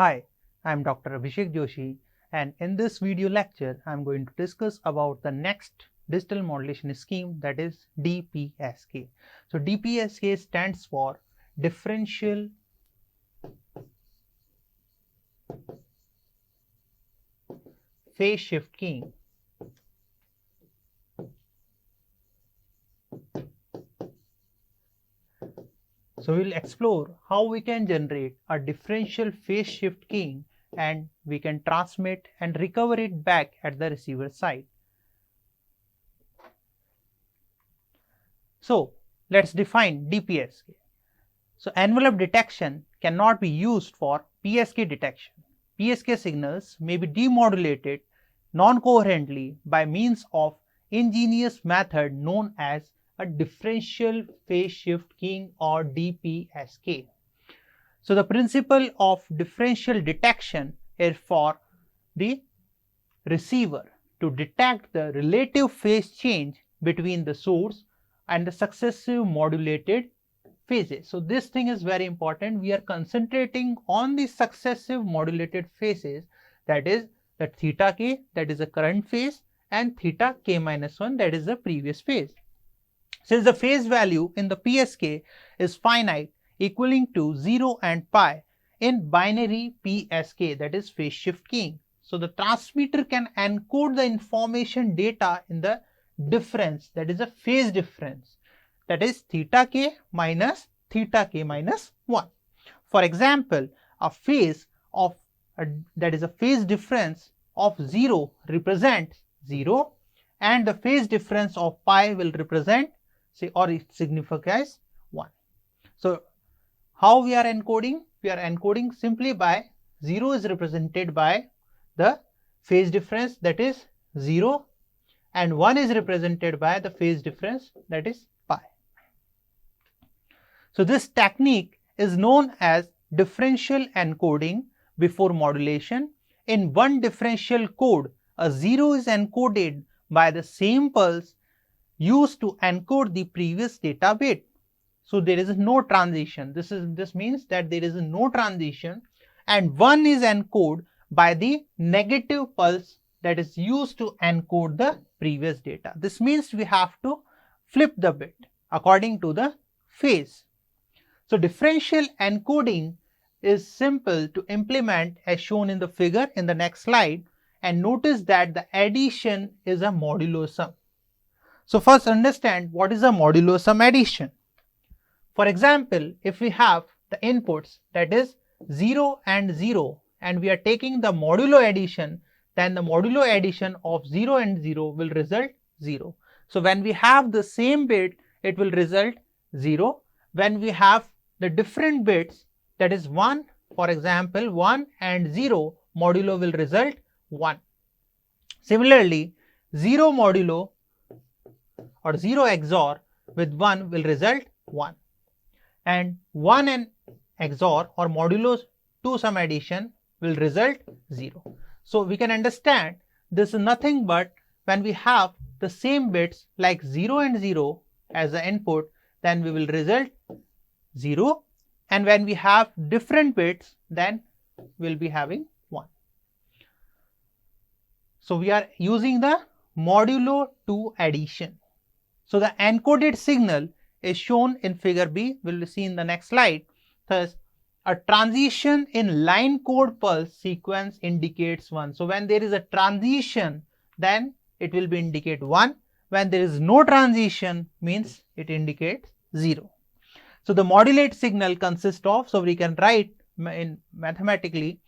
Hi, I am Dr. Abhishek Joshi, and in this video lecture I am going to discuss about the next digital modulation scheme, that is DPSK. So DPSK stands for differential phase shift keying. So we will explore how we can generate a differential phase shift keying and we can transmit and recover it back at the receiver side. So let's define DPSK. So envelope detection cannot be used for PSK detection. PSK signals may be demodulated non-coherently by means of ingenious method known as a differential phase shift keying or DPSK. So the principle of differential detection is for the receiver to detect the relative phase change between the source and the successive modulated phases. So this thing is very important. We are concentrating on the successive modulated phases, that is the theta k, that is the current phase, and theta k minus 1, that is the previous phase. Since the phase value in the PSK is finite, equaling to 0 and pi in binary PSK, that is phase shift keying. So the transmitter can encode the information data in the difference, that is a phase difference, that is theta k minus 1. For example, a phase of that is a phase difference of 0 represents 0, and the phase difference of pi will represent, say, or it signifies 1. So how we are encoding? We are encoding simply by 0 is represented by the phase difference, that is 0, and 1 is represented by the phase difference, that is pi. So this technique is known as differential encoding before modulation. In one differential code, a 0 is encoded by the same pulse used to encode the previous data bit. So there is no transition. This means that there is no transition, and 1 is encoded by the negative pulse that is used to encode the previous data. This means we have to flip the bit according to the phase. So differential encoding is simple to implement as shown in the figure in the next slide, and notice that the addition is a modulo sum. So first understand what is a modulo sum addition. For example, if we have the inputs, that is 0 and 0, and we are taking the modulo addition, then the modulo addition of 0 and 0 will result 0. So when we have the same bit, it will result 0. When we have the different bits, that is 1, for example 1 and 0, modulo will result 1. Similarly, 0 modulo or 0 XOR with 1 will result 1, and 1 and XOR or modulo 2 sum addition will result 0. So we can understand this is nothing but when we have the same bits like 0 and 0 as the input, then we will result 0, and when we have different bits, then we will be having 1. So we are using the modulo 2 addition. So the encoded signal is shown in figure B, we will see in the next slide. Thus, a transition in line code pulse sequence indicates 1. So when there is a transition, then it will be indicate 1. When there is no transition, means it indicates 0. So the modulate signal consists of, so we can write in mathematically,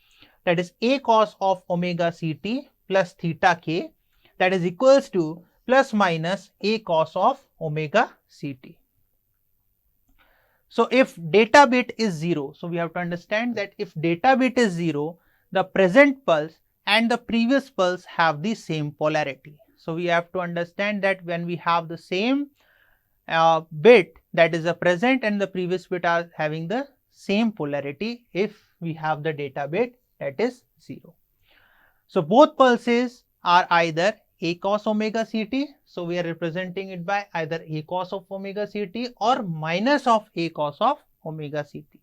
that is a cos of omega ct plus theta k, that is equals to plus minus a cos of omega ct. So if data bit is 0, so we have to understand that if data bit is 0, the present pulse and the previous pulse have the same polarity. So we have to understand that when we have the same bit, that is the present and the previous bit are having the same polarity if we have the data bit that is 0. So both pulses are either a cos omega ct, so we are representing it by either a cos of omega ct or minus of a cos of omega ct.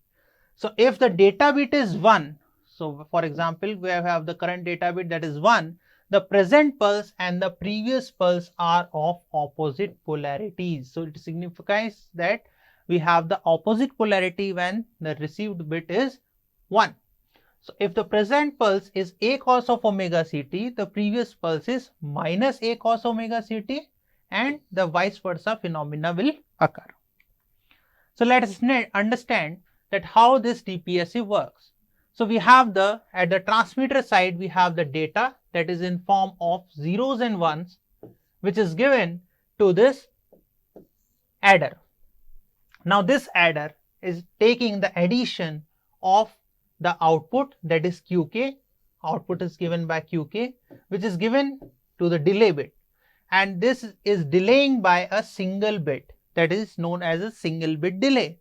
So if the data bit is 1, So for example, we have the current data bit, that is 1. The present pulse and the previous pulse are of opposite polarities. So it signifies that we have the opposite polarity when the received bit is 1. So if the present pulse is a cos of omega ct, the previous pulse is minus a cos omega ct, and the vice versa phenomena will occur. So let us understand that how this DPSK works. So we have at the transmitter side, we have the data that is in form of zeros and ones, which is given to this adder. Now this adder is taking the addition of the output, that is Qk. Output is given by Qk, which is given to the delay bit, and this is delaying by a single bit, that is known as a single bit delay.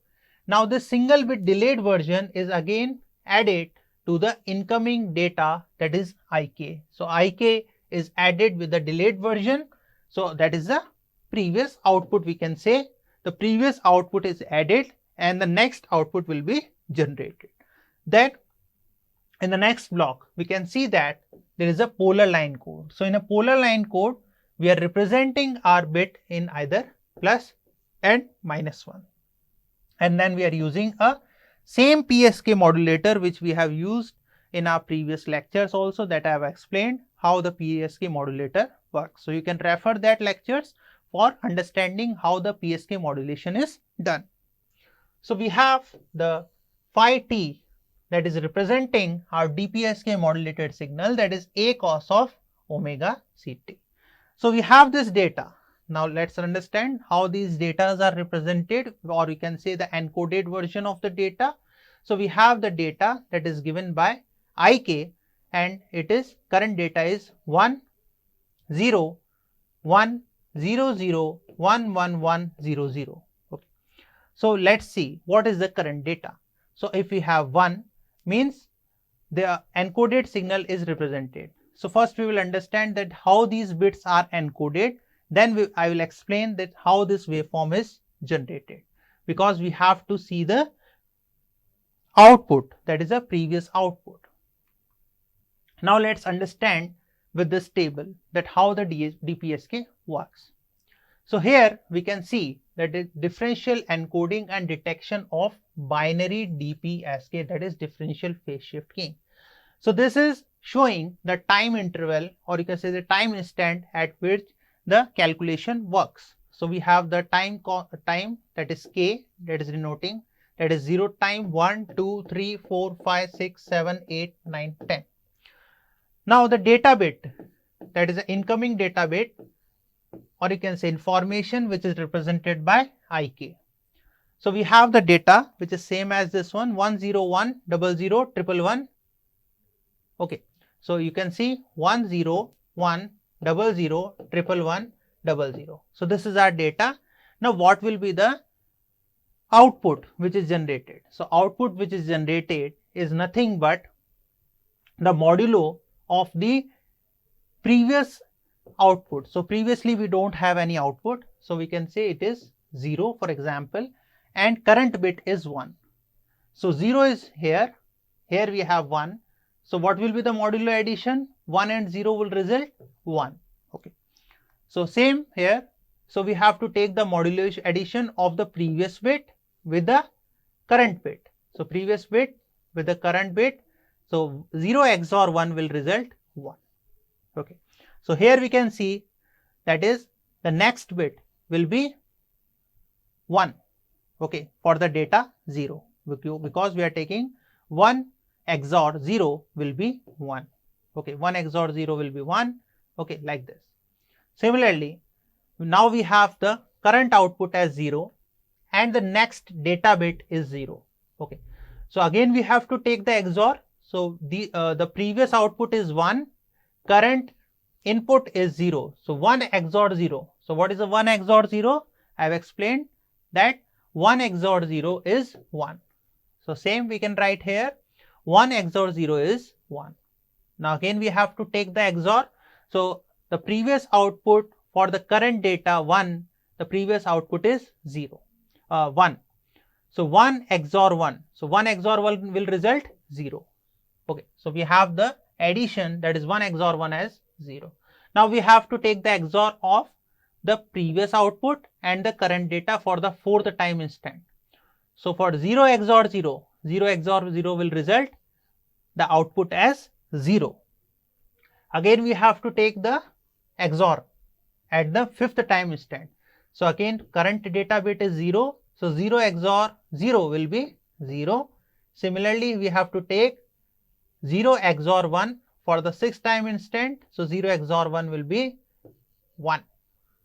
Now this single bit delayed version is again added to the incoming data, that is Ik. So Ik is added with the delayed version. So that is the previous output, we can say. The previous output is added and the next output will be generated. Then in the next block, we can see that there is a polar line code. So in a polar line code, we are representing our bit in either plus and minus 1. And then we are using a same PSK modulator which we have used in our previous lectures also, that I have explained how the PSK modulator works. So you can refer that lectures for understanding how the PSK modulation is done. So we have the phi t that is representing our DPSK modulated signal, that is a cos of omega ct. So we have this data. Now let's understand how these data are represented, or we can say the encoded version of the data. So we have the data that is given by Ik, and it is current data is 1 0 1 0 0 1 1 1 0 0. Okay. So let's see what is the current data. So if we have 1, means the encoded signal is represented. So first we will understand that how these bits are encoded, then I will explain that how this waveform is generated, because we have to see the output, that is a previous output. Now let's understand with this table that how the DPSK works. So here we can see that the differential encoding and detection of binary DPSK, that is differential phase shift keying. So this is showing the time interval, or you can say the time instant at which the calculation works. So we have the time that is k, that is denoting, that is 0 time 1 2 3 4 5 6 7 8 9 10. Now the data bit, that is the incoming data bit, or you can say information, which is represented by Ik. So we have the data which is same as this one, 101 00 111. Okay, so you can see 101 00 111 00. So this is our data. Now what will be the output which is generated? So output which is generated is nothing but the modulo of the previous output. So previously we don't have any output, so we can say it is 0 for example, and current bit is 1. So 0 is here, here we have 1. So what will be the modulo addition? 1 and 0 will result 1. Okay. So same here. So we have to take the modulo addition of the previous bit with the current bit. So previous bit with the current bit. So 0 XOR 1 will result 1. Okay. So here we can see that is the next bit will be 1. Okay, for the data 0, because we are taking 1 XOR 0 will be 1. Okay, 1 XOR 0 will be 1. Okay, like this. Similarly, now we have the current output as 0 and the next data bit is 0. Okay, so again we have to take the XOR. So the previous output is 1, current input is 0. So 1 XOR 0. So what is a 1 XOR 0? I have explained that 1 XOR 0 is 1. So same we can write here, 1 XOR 0 is 1. Now again we have to take the XOR. So the previous output for the current data 1, the previous output is 1. So 1 XOR 1. So 1 XOR 1 will result 0. Okay, so we have the addition, that is 1 XOR 1 as 0. Now we have to take the XOR of the previous output and the current data for the fourth time instant. So for 0 XOR 0, 0 XOR 0 will result the output as 0. Again we have to take the XOR at the fifth time instant. So again current data bit is 0. So 0 XOR 0 will be 0. Similarly, we have to take 0 XOR 1 for the sixth time instant. So 0 XOR 1 will be 1.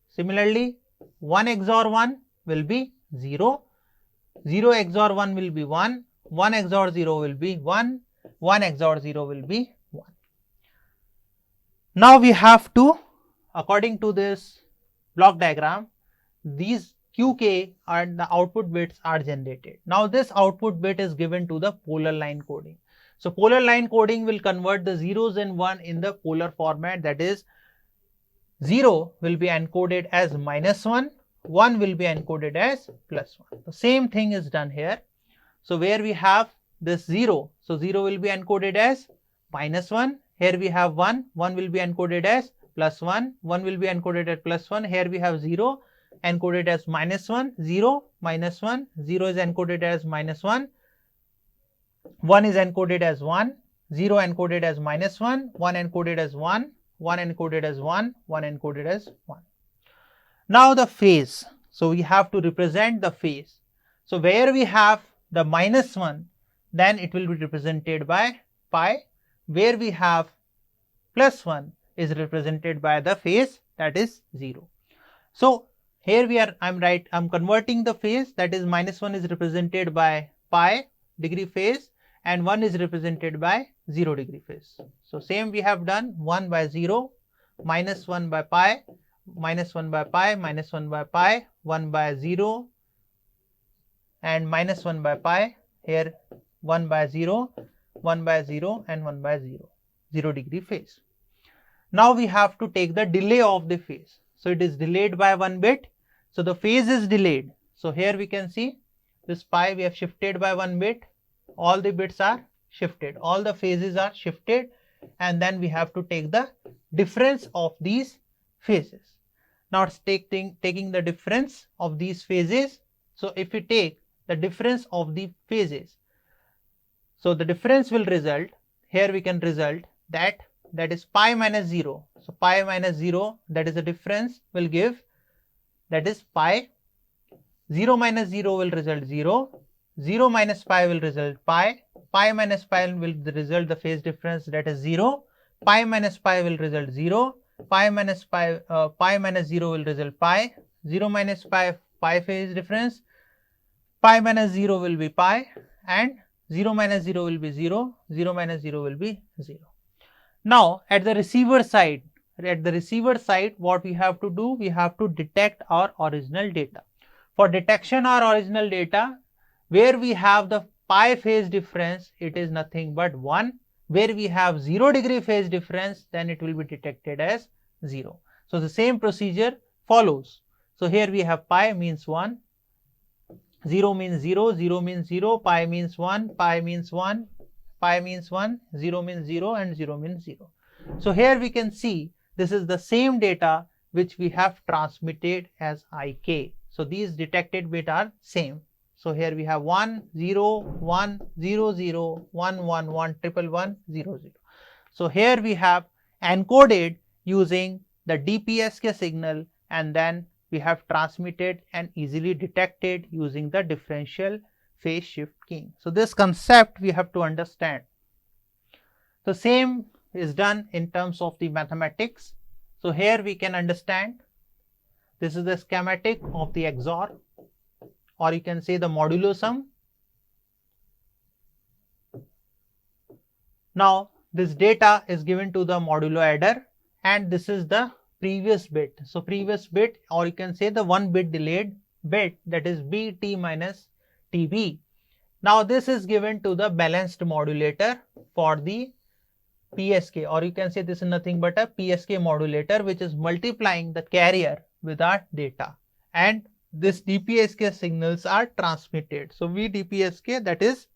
Similarly, 1 XOR 1 will be 0. 0 XOR 1 will be 1. 1 XOR 0 will be 1. 1 XOR 0 will be 1. Now we have to, according to this block diagram, these QK and the output bits are generated. Now this output bit is given to the polar line coding. So polar line coding will convert the zeros and 1 in the polar format, that is 0 will be encoded as -1, 1 will be encoded as +1. The same thing is done here. So where we have this 0, so 0 will be encoded as -1, here we have 1, 1 will be encoded as +1, 1 will be encoded as +1, here we have 0 encoded as -1, 0, -1, 0 is encoded as -1, 1 is encoded as 1, 0 encoded as -1, 1 encoded as 1, 1 encoded as 1, 1 encoded as 1. Now the phase. So we have to represent the phase. So where we have the -1, then it will be represented by pi. Where we have +1 is represented by the phase, that is 0. So here we are, I'm converting the phase, that is -1 is represented by pi degree phase and 1 is represented by 0 degree phase. So same we have done, 1 by 0, -1 by pi, -1 by pi, -1 by pi, 1 by 0 and -1 by pi, here 1 by 0, 1 by 0 and 1 by 0, 0 degree phase. Now we have to take the delay of the phase. So it is delayed by 1 bit. So the phase is delayed. So here we can see this pi we have shifted by 1 bit. All the bits are shifted. All the phases are shifted. And then we have to take the difference of these phases. Now taking the difference of these phases. So if we take the difference of the phases, so the difference will result, here we can result that is pi minus 0. So pi minus 0, that is the difference, will give, that is pi. 0 minus 0 will result 0. 0 minus pi will result pi. Pi minus pi will result the phase difference, that is 0. Pi minus pi will result 0. Pi minus 0 will result pi. 0 minus pi phase difference. Pi minus 0 will be pi and 0 minus 0 will be 0. 0 minus 0 will be 0. Now at the receiver side, what we have to do, we have to detect our original data. For detection our original data, where we have the pi phase difference, it is nothing but 1. Where we have 0 degree phase difference, then it will be detected as 0. So the same procedure follows. So here we have pi means 1, 0 means 0, 0 means 0, pi means 1, pi means 1, pi means 1, 0 means 0 and 0 means 0. So here we can see this is the same data which we have transmitted as IK. So these detected bits are same. So here we have 1, 0, 1, 0, 0, 1, 1, 1, 1, 1, 0, 0. So here we have encoded using the DPSK signal and then we have transmitted and easily detected using the differential phase shift keying. So this concept we have to understand. The same is done in terms of the mathematics. So here we can understand this is the schematic of the XOR, or you can say the modulo sum. Now this data is given to the modulo adder and this is the previous bit. So previous bit, or you can say the 1 bit delayed bit, that is BT minus TB. Now this is given to the balanced modulator for the PSK, or you can say this is nothing but a PSK modulator which is multiplying the carrier with our data, and this DPSK signals are transmitted. So VDPSK, that is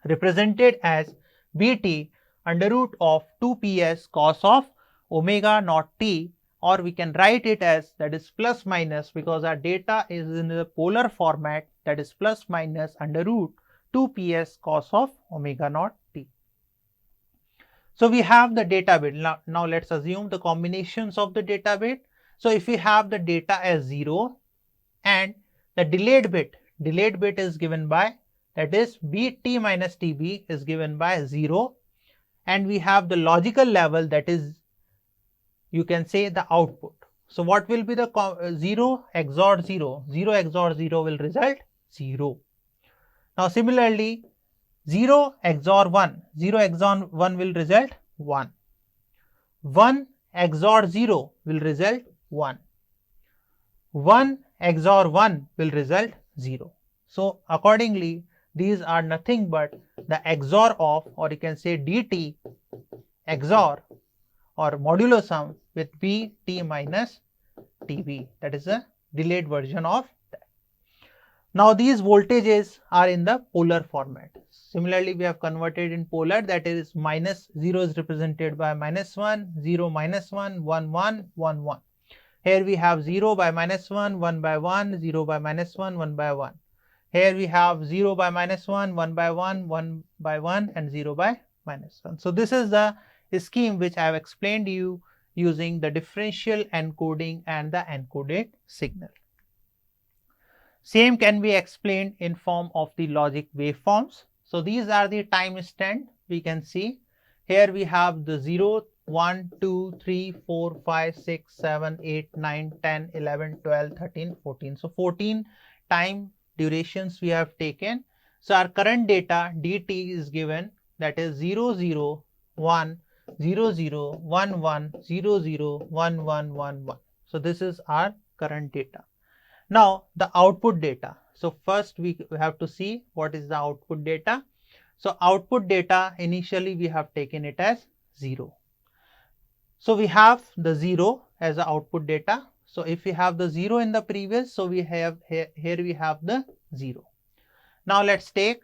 represented as Bt under root of 2 ps cos of omega naught t, or we can write it as, that is plus minus, because our data is in the polar format, that is plus minus under root 2 ps cos of omega naught t. So we have the data bit. Now let's assume the combinations of the data bit. So if we have the data as 0 and the delayed bit is given by, that is bt minus tb is given by 0, and we have the logical level, that is, you can say, the output. So what will be the 0 XOR 0? 0 XOR 0 will result 0. Now similarly 0 XOR 1, 0 XOR 1 will result 1. 1 XOR 0 will result 1. 1 XOR 1 will result 0. So accordingly, these are nothing but the XOR of, or you can say dt XOR or modulo sum with bt minus tb, that is a delayed version of that. Now these voltages are in the polar format. Similarly, we have converted in polar, that is minus 0 is represented by minus 1, 0 minus 1, 1 1, 1 1. Here we have 0 by minus 1, 1 by 1, 0 by minus 1, 1 by 1. Here we have 0 by minus 1, 1 by 1, 1 by 1, and 0 by minus 1. So this is the scheme which I have explained to you using the differential encoding and the encoded signal. Same can be explained in form of the logic waveforms. So these are the time instant. We can see here we have the 0, 1, 2, 3, 4, 5, 6, 7, 8, 9, 10, 11, 12, 13, 14. So 14 time durations we have taken. So our current data dt is given, that is 0, 0, 1, 0, 0, 1, 1, 0, 0, 1, 1, 1, 1. So this is our current data. Now the output data. So first we have to see what is the output data. So output data, initially we have taken it as 0. So we have the 0 as the output data. So if we have the 0 in the previous, so we have here we have the 0. Now let's take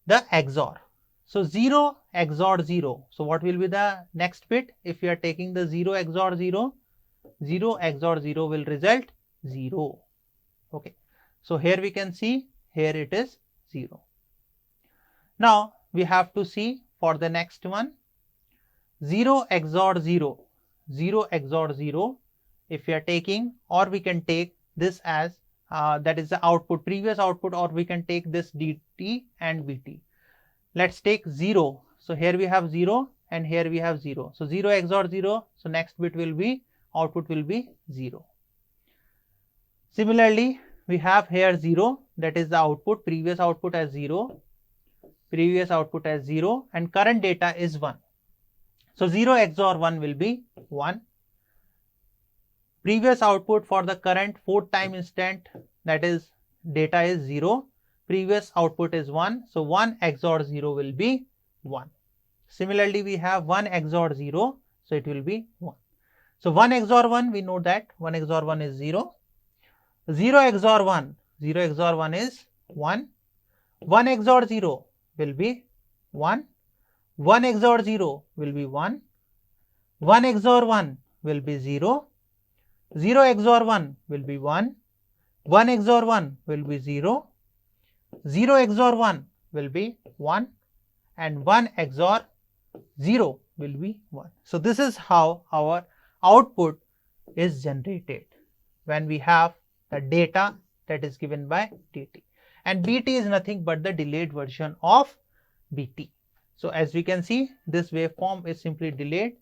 the XOR. So 0 XOR 0. So what will be the next bit? If we are taking the 0 XOR 0, 0 XOR 0 will result 0. Okay. So here we can see, here it is 0. Now we have to see for the next one, 0 XOR 0, 0 XOR 0. If we are taking, or we can take this as that is the output, previous output, or we can take this dt and bt. Let's take 0. So here we have 0 and here we have 0. So 0 XOR 0. So next bit will be, output will be 0. Similarly, we have here 0, that is the output, previous output as 0, previous output as 0, and current data is 1. So 0 XOR 1 will be 1. Previous output for the current 4th time instant, that is data is 0, previous output is 1. So 1 XOR 0 will be 1. Similarly, we have 1 XOR 0, so it will be 1. So 1 XOR 1, we know that 1 XOR 1 is 0. 0 XOR 1, 0 XOR 1 is 1. 1 XOR 0 will be 1. 1 XOR 0 will be 1. 1 XOR 1 will be 0. 0 XOR 1 will be 1. 1 XOR 1 will be 0. 0 XOR 1 will be 1. And 1 XOR 0 will be 1. So this is how our output is generated when we have the data that is given by dt. And bt is nothing but the delayed version of bt. So as we can see, this waveform is simply delayed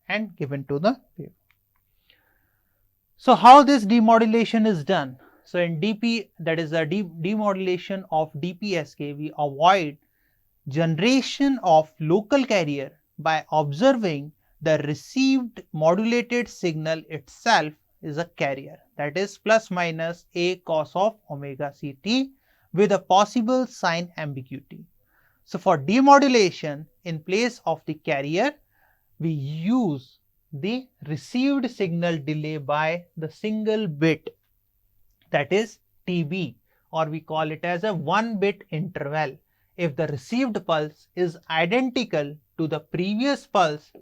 and given to the wave. So how this demodulation is done? So in DP, that is the demodulation of DPSK, we avoid generation of local carrier by observing the received modulated signal itself is a carrier, that is plus minus a cos of omega ct with a possible sign ambiguity. So for demodulation, in place of the carrier, we use the received signal delay by the single bit, that is TB, or we call it as a 1 bit interval if the received pulse is identical to the previous pulse,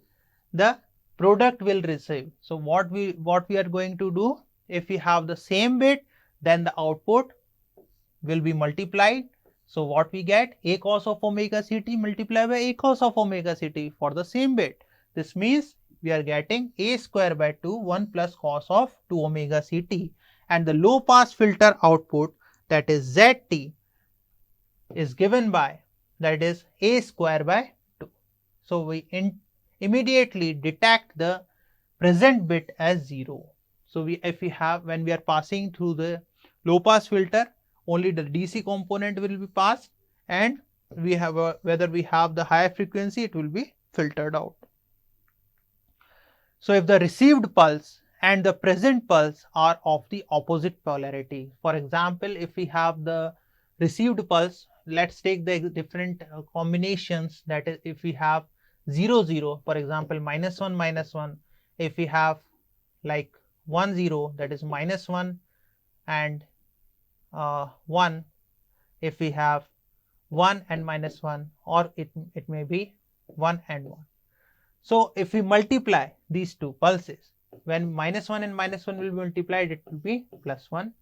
the product will receive. So what we are going to do, if we have the same bit, then the output will be multiplied. So what we get, a cos of omega ct multiplied by a cos of omega ct for the same bit. This means we are getting a square by 2 1 plus cos of 2 omega ct, and the low pass filter output, that is zt, is given by, that is a square by 2. So we immediately detect the present bit as 0. So when we are passing through the low pass filter, only the DC component will be passed, and we have whether we have the higher frequency, it will be filtered out. So if the received pulse and the present pulse are of the opposite polarity, for example, if we have the received pulse, let's take the different combinations, that is if we have 0 0, for example -1 -1, if we have like 1 0, that is -1 and 1, if we have 1 and -1, or it may be 1 and 1. So if we multiply these two pulses, when -1 and -1 will be multiplied, it will be +1.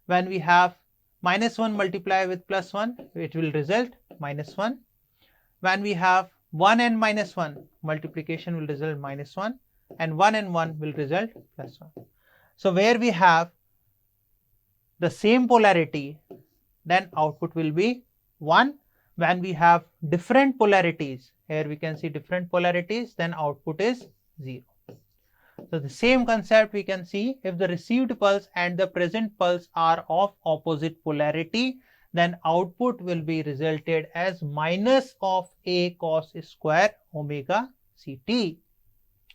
When we have -1 multiplied with +1, it will result -1. When we have 1 and -1, multiplication will result -1, and 1 and 1 will result +1. So where we have the same polarity, then output will be 1. When we have different polarities, here we can see different polarities, then output is 0. So the same concept we can see, if the received pulse and the present pulse are of opposite polarity, then output will be resulted as minus of a cos square omega ct.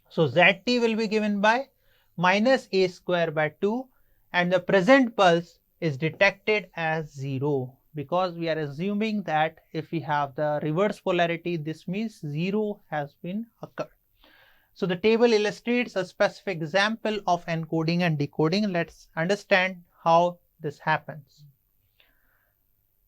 So zt will be given by minus a square by 2, and the present pulse is detected as 0, because we are assuming that if we have the reverse polarity, this means 0 has been occurred. So the table illustrates a specific example of encoding and decoding. Let's understand how this happens.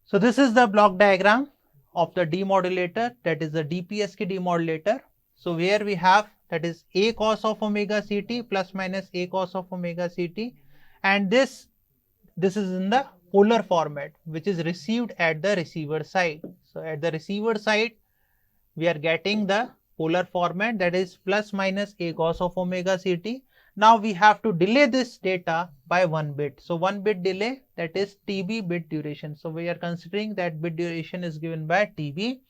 So this is the block diagram of the demodulator, that is the DPSK demodulator. So where we have, that is a cos of omega ct plus minus a cos of omega ct, and this is in the polar format, which is received at the receiver side. So at the receiver side, we are getting the polar format, that is plus minus a cos of omega ct. Now we have to delay this data by 1 bit. So 1 bit delay, that is TB bit duration. So we are considering that bit duration is given by TB.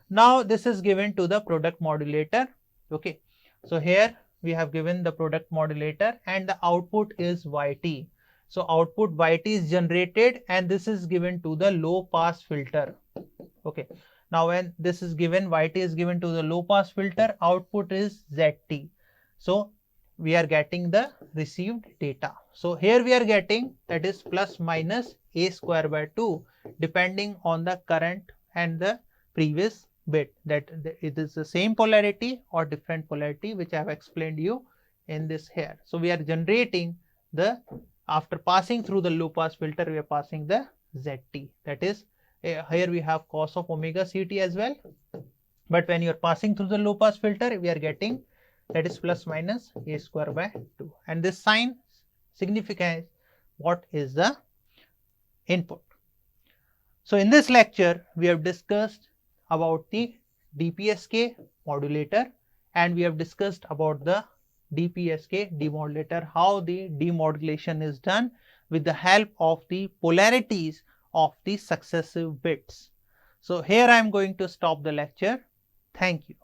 Now this is given to the product modulator. Okay. So here we have given the product modulator, and the output is yt. So output yt is generated, and this is given to the low pass filter. Okay. Now when this is given, yt is given to the low pass filter, output is zt. So we are getting the received data. So here we are getting, that is plus minus a square by 2, depending on the current and the previous bit, that it is the same polarity or different polarity, which I have explained you in this here. So we are generating the, after passing through the low pass filter, we are passing the zt, that is here we have cos of omega ct as well, but when you are passing through the low pass filter, we are getting, that is plus minus a square by 2, and this sign signifies what is the input. So in this lecture, we have discussed about the DPSK modulator, and we have discussed about the DPSK demodulator, how the demodulation is done with the help of the polarities of the successive bits. So here I am going to stop the lecture. Thank you.